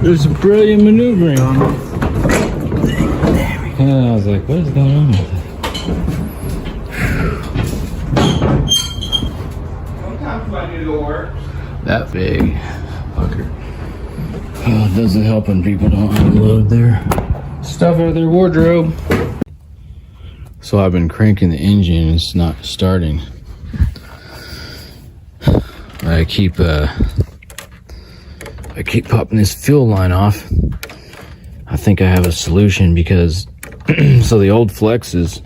There's a brilliant maneuvering. And I was like, what is going on with it? Sometimes my noodle works. That big fucker. Oh, it doesn't help when people don't unload their stuff out of their wardrobe. So I've been cranking the engine, it's not starting. I keep popping this fuel line off. I think I have a solution because so the old Flexes,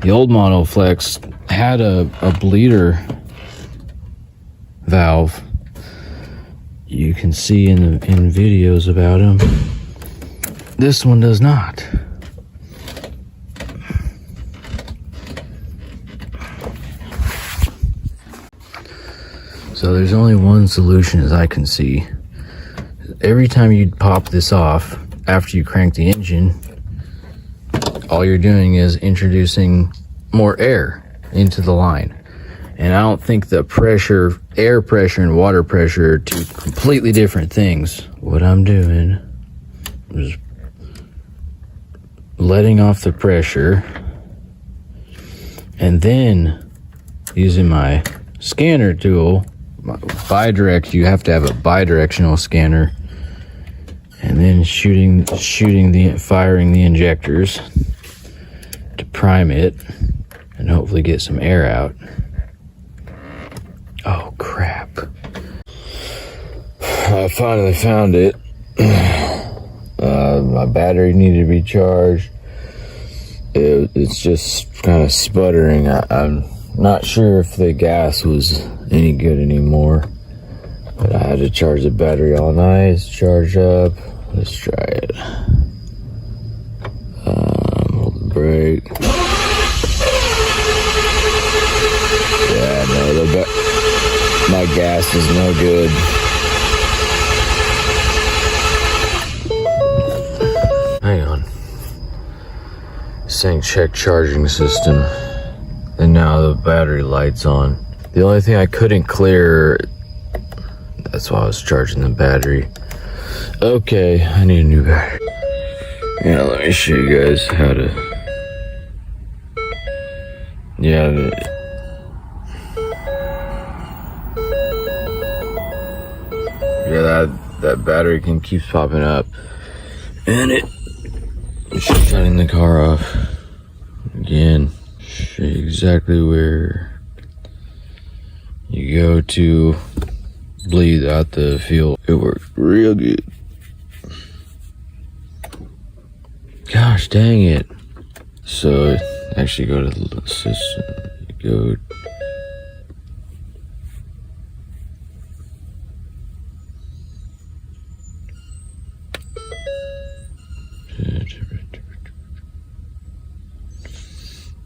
the old model Flex had a bleeder valve. You can see in videos about them. This one does not. So there's only one solution as I can see. Every time you pop this off after you crank the engine, all you're doing is introducing more air into the line. And I don't think the pressure, air pressure and water pressure are two completely different things. What I'm doing is letting off the pressure and then using my scanner tool, you have to have a bidirectional scanner, and then firing the injectors to prime it and hopefully get some air out. Oh crap. I finally found it. My battery needed to be charged. It's just kind of sputtering. I'm not sure if the gas was any good anymore, but I had to charge the battery all night. It's charged up. Let's try it. Hold the brake. Yeah, no, my gas is no good. Hang on. Saying check charging system. And now the battery light's on. The only thing I couldn't clear, that's why I was charging the battery. Okay, I need a new battery. Yeah, let me show you guys how to. Yeah, that battery can keep popping up, and it's shutting the car off again. Show you exactly where you go to bleed out the fuel. It works real good. Gosh dang it. So actually go to the system, go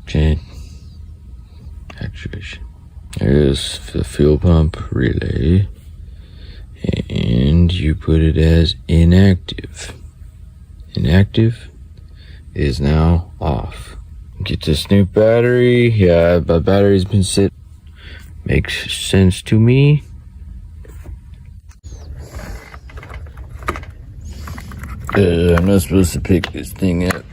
okay, actuation. There's the fuel pump relay, and you put it as inactive. Inactive is now off. Get this new battery. Yeah, my battery's been sitting. Makes sense to me. I'm not supposed to pick this thing up.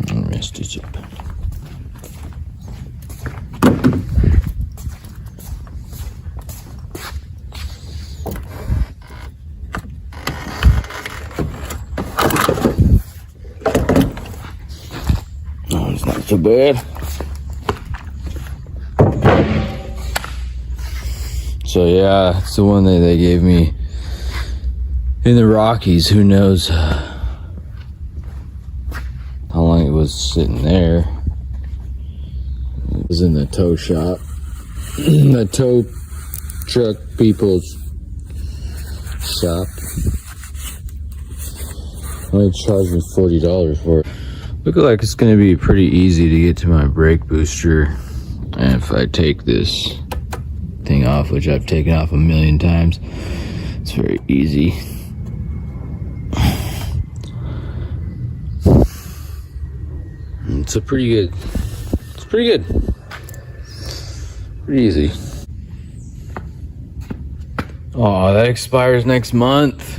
I messed it up. Oh, it's not so bad. So yeah, it's the one that they gave me in the Rockies. Who knows how long it was sitting there. It was in the tow shop. The tow truck people's shop. Only charged me $40 for it. Looks like it's going to be pretty easy to get to my brake booster. And if I take this thing off, which I've taken off a million times, it's very easy. It's pretty good. Pretty easy. Oh, that expires next month.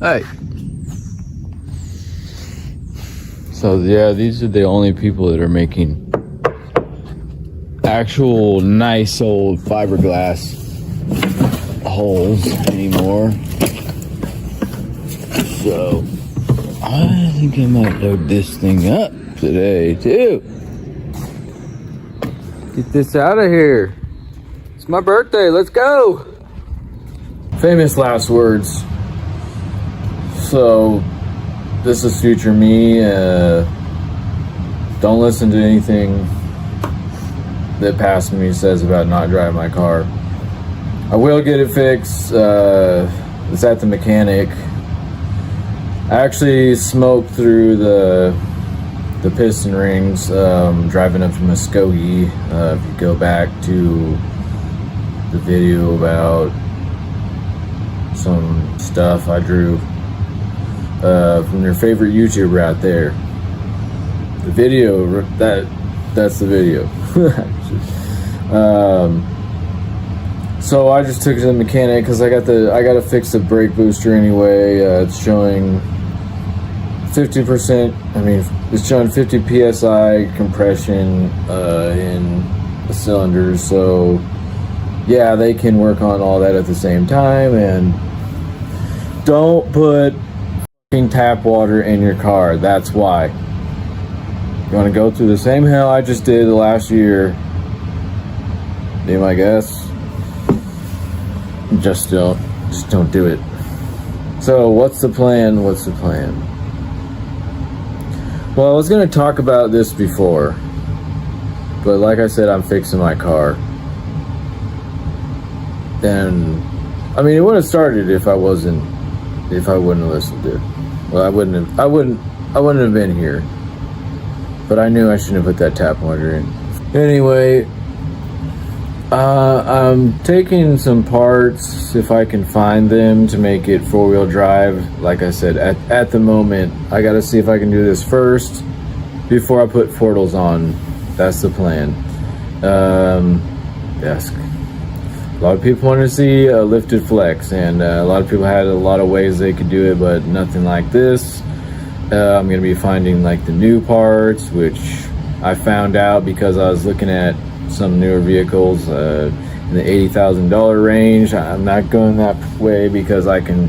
Hey. So yeah, these are the only people that are making actual nice old fiberglass holes anymore. So I think I might load this thing up today too. Get this out of here. It's my birthday, let's go. Famous last words. So this is future me. Don't listen to anything that past me says about not driving my car. I will get it fixed. It's at the mechanic. I actually smoked through the piston rings driving up from Muskogee. If you go back to the video about some stuff I drew from your favorite YouTuber out there. The video, that's the video. So I just took it to the mechanic because I got to fix the brake booster anyway. It's showing 50%. I mean, it's showing 50 psi compression in the cylinders. So yeah, they can work on all that at the same time. And don't put tap water in your car. That's why. You want to go through the same hell I just did the last year? Be my guess. Just don't do it. So what's the plan? Well, I was going to talk about this before, but like I said, I'm fixing my car. And I mean, it would have started if I wouldn't have listened to it. Well, I wouldn't have been here. But I knew I shouldn't have put that tap water in. Anyway, I'm taking some parts, if I can find them, to make it four-wheel drive. Like I said, at the moment, I gotta see if I can do this first before I put Fortals on. That's the plan. Yes. A lot of people want to see a lifted flex, and a lot of people had a lot of ways they could do it, but nothing like this. I'm going to be finding like the new parts, which I found out because I was looking at some newer vehicles in the $80,000 range. I'm not going that way because I can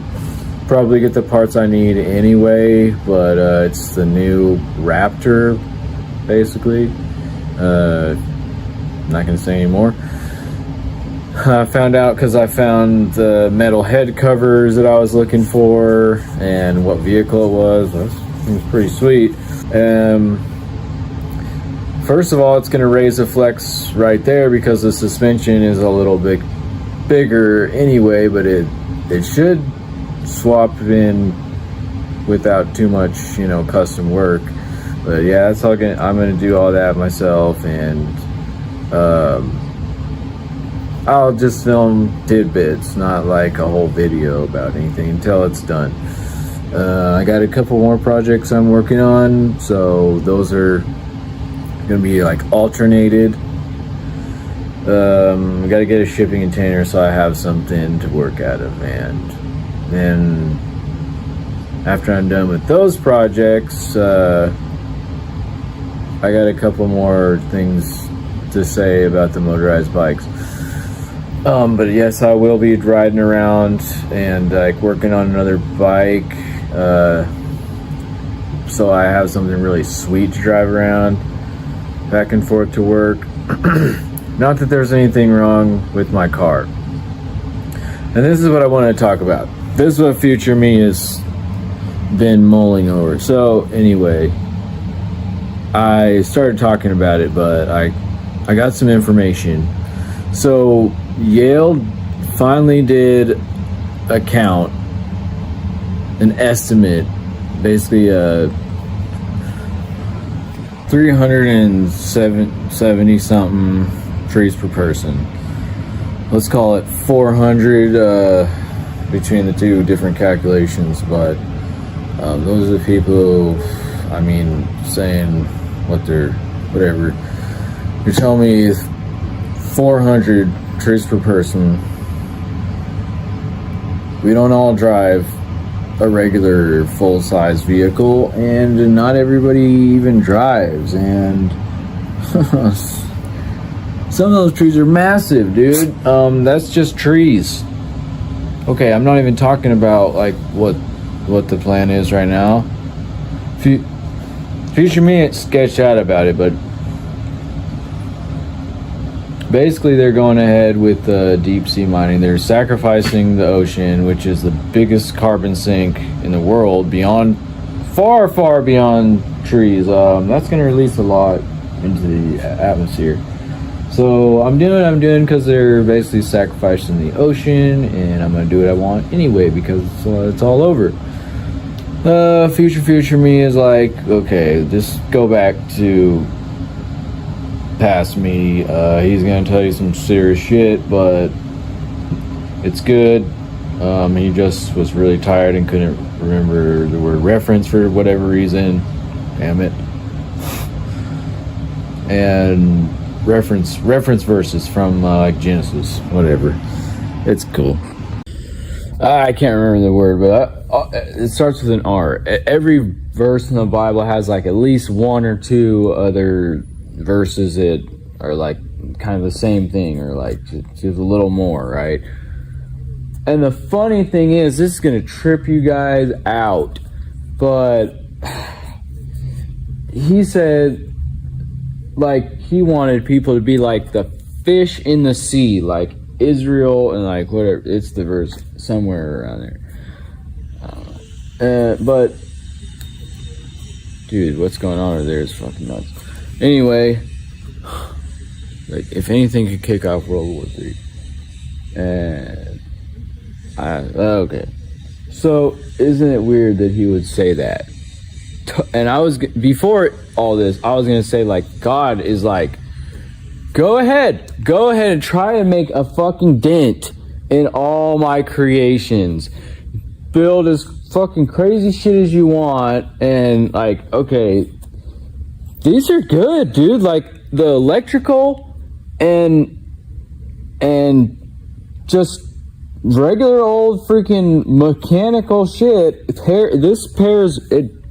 probably get the parts I need anyway, but it's the new Raptor, basically. I'm not going to say anymore. I found out because I found the metal head covers that I was looking for and what vehicle it was. It was pretty sweet. First of all, it's going to raise the flex right there because the suspension is a little bit bigger anyway, but it should swap in without too much, custom work. But yeah, that's all I'm going to do all that myself, and I'll just film tidbits, not like a whole video about anything until it's done. I got a couple more projects I'm working on, so those are gonna be like alternated. I gotta get a shipping container so I have something to work out of, and then after I'm done with those projects, I got a couple more things to say about the motorized bikes. But yes, I will be riding around and like working on another bike, so I have something really sweet to drive around back and forth to work. Not that there's anything wrong with my car. And this is what I want to talk about. This is what future me has been mulling over. So anyway, I started talking about it, but I got some information. So Yale finally did a count, an estimate, basically 370 something trees per person. Let's call it 400 between the two different calculations, but those are the people, saying what they're, whatever. You're telling me 400 trees per person. We don't all drive a regular full-size vehicle, and not everybody even drives, and some of those trees are massive, dude. That's just trees. Okay, I'm not even talking about like what the plan is right now. Future me sketched out about it, but basically they're going ahead with deep sea mining. They're sacrificing the ocean, which is the biggest carbon sink in the world, far beyond trees. That's going to release a lot into the atmosphere. So I'm doing because they're basically sacrificing the ocean, and I'm going to do what I want anyway because it's all over. Future me is like, okay, just go back to past me. He's gonna tell you some serious shit, but it's good. He just was really tired and couldn't remember the word reference for whatever reason. Damn it. And reference verses from like Genesis, whatever. It's cool. I can't remember the word, but it starts with an R. Every verse in the Bible has like at least one or two other verses that are like kind of the same thing, or like just a little more, right? And the funny thing is, this is gonna trip you guys out, but he said like he wanted people to be like the fish in the sea, like Israel, and like whatever, it's the verse somewhere around there. But dude, what's going on over there is fucking nuts. Anyway, like if anything could kick off World War III, and okay, so isn't it weird that he would say that? And before all this, I was gonna say like God is like, go ahead and try to make a fucking dent in all my creations. Build as fucking crazy shit as you want, and like, okay, these are good, dude. Like the electrical and just regular old freaking mechanical shit. It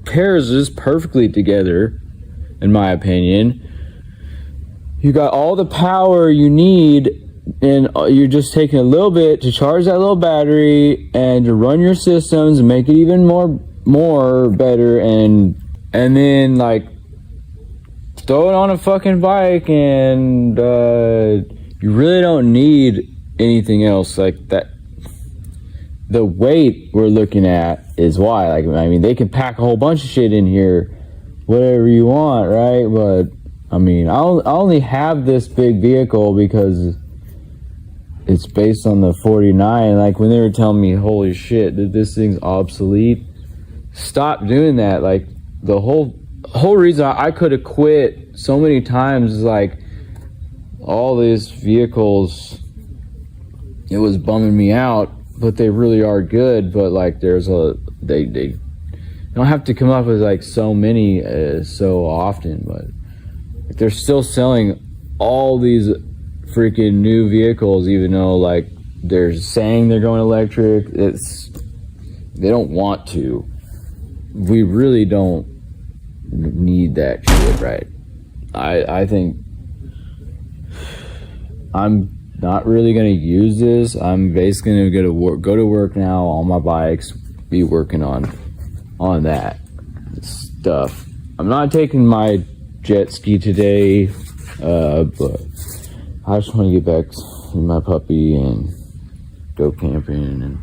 pairs this perfectly together, in my opinion. You got all the power you need, and you're just taking a little bit to charge that little battery and to run your systems and make it even more better, and then like throw it on a fucking bike, and you really don't need anything else like that. The weight we're looking at is why, like, I mean, they can pack a whole bunch of shit in here, whatever you want, right? But I mean, I only have this big vehicle because it's based on the 49. Like when they were telling me, holy shit, that this thing's obsolete, stop doing that. Like the whole reason I could have quit so many times is like all these vehicles, it was bumming me out, but they really are good. But like they don't have to come up with like so many so often, but they're still selling all these freaking new vehicles, even though like they're saying they're going electric. They don't want to. We really don't need that shit, right? I think I'm not really gonna use this. I'm basically gonna go to work now on my bikes, be working on that stuff. I'm not taking my jet ski today, but I just want to get back to my puppy and go camping and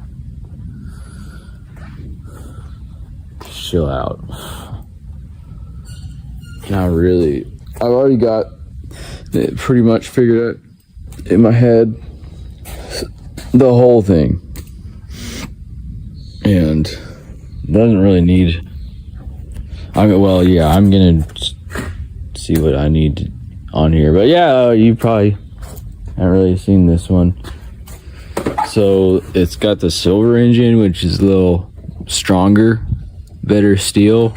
chill out. Not really. I've already got it pretty much figured out in my head, the whole thing, and doesn't really need. I'm gonna see what I need on here, but yeah, you probably haven't really seen this one. So it's got the silver engine, which is a little stronger, better steel.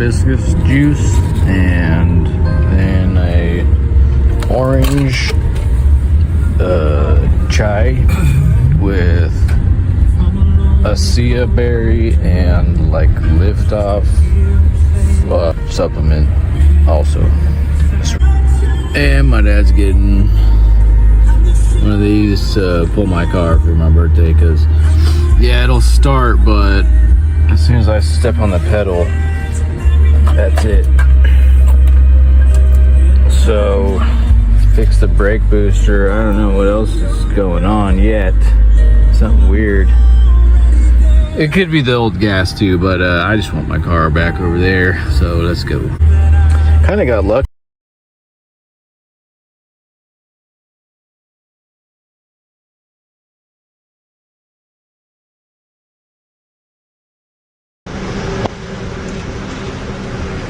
hibiscus juice, and then a orange chai with acai berry and like liftoff supplement also. And my dad's getting one of these to pull my car for my birthday, because yeah, it'll start, but as soon as I step on the pedal, that's it. So fix the brake booster. I don't know what else is going on yet. Something weird. It could be the old gas too, but I just want my car back over there, so let's go. Kind of got lucky.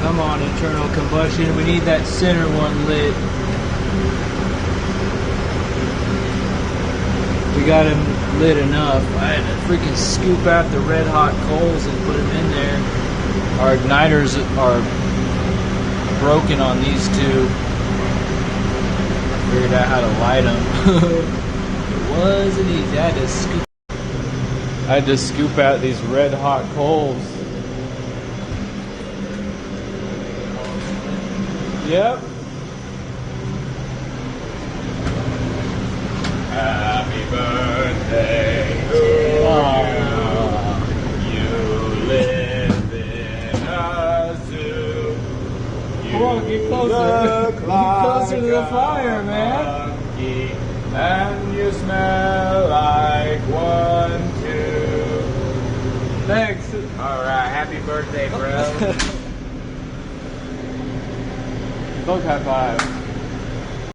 Come on, internal combustion. We need that center one lit. We got him lit enough. I had to freaking scoop out the red hot coals and put them in there. Our igniters are broken on these two. Figured out how to light them. It wasn't easy. I had to scoop out these red hot coals. Yep. Happy birthday to you. You live in a zoo. Come on, get closer. Get closer to the fire, man. Monkey, and you smell like one too. Thanks. Alright, happy birthday, bro. Dog high five.